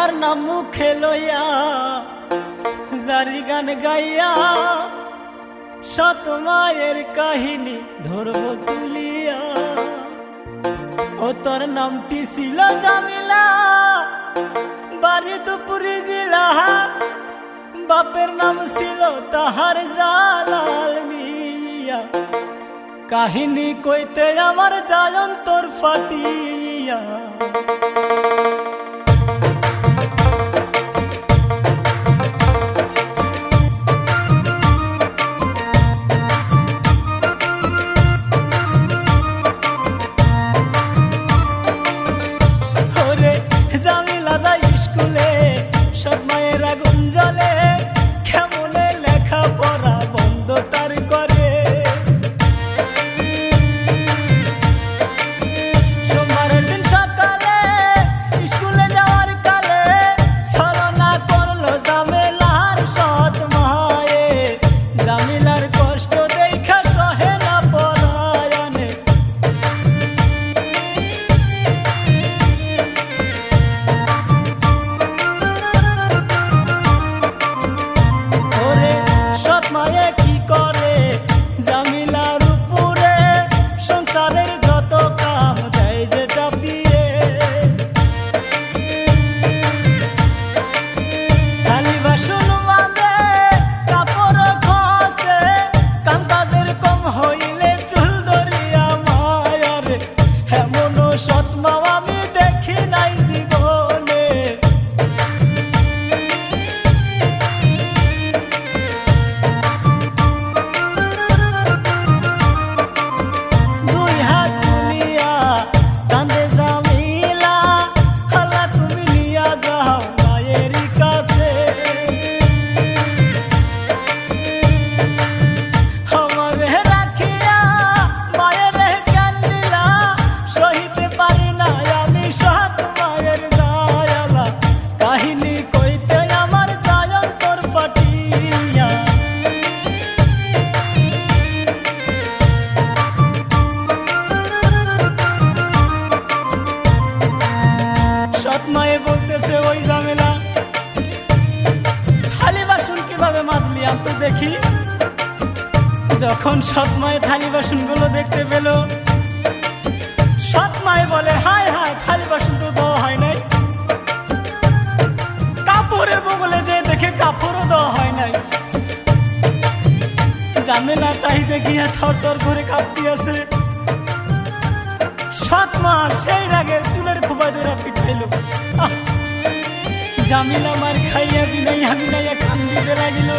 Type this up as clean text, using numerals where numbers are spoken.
যার নাম মুখে লইয়া জারি গান গাইয়া সত মায়ের কাহিনী ধরব তুলিয়া। ও তোর নামটি ছিল জামিলা, বাড়ি দুপুরি জিলা, বাপের নাম ছিল তাহার জালাল মিয়া। কাহিনী কইতে আমার যায় অন্তর ফাটিয়া। জামিলা যায় স্কুলে, সব মায়ের আগুন জ্বলে, কেমনে লেখা পড়া বন্ধ তার করে। সোমবারের দিন সকালে স্কুলে যাওয়ার কালে ছলনা করলো জামিলার সৎ মায়ে। জামিলার কষ্ট দেখা সহে না পরায়ণে। মায়ে কি করে জামিলার উপরে, সংসারের যত কাম দেয় যে চাপিয়ে। খালি বাসন মাজে, কাপড় খসে, কাম কাজের কম হইলে চুল ধরিয়া মায়ার। এমন সৎ মা আমি দেখি নাই জীবনে। মায়ে বলতেছে ওই জামেলা, থালি বাসন কিভাবে মাজলি আম তো দেখি। যখন সৎ মায়ে থালি বাসন গুলো দেখতে পেল, সৎ মায়ে বলে হায় হায় থালি বাসন তো দেওয়া হয় নাই। কাপড়ের বগলে যে দেখে কাপড়ও দেওয়া হয় নাই। জামেলা তাই দেখিয়া থর থর করে কাঁপতে আছে। সৎ মা সেই রাগে চুলের খোপা ধরে পিটাইল। জামিলা মার খাইয়া বিনাইয়া বিনাইয়া কান দিতে লাগিল।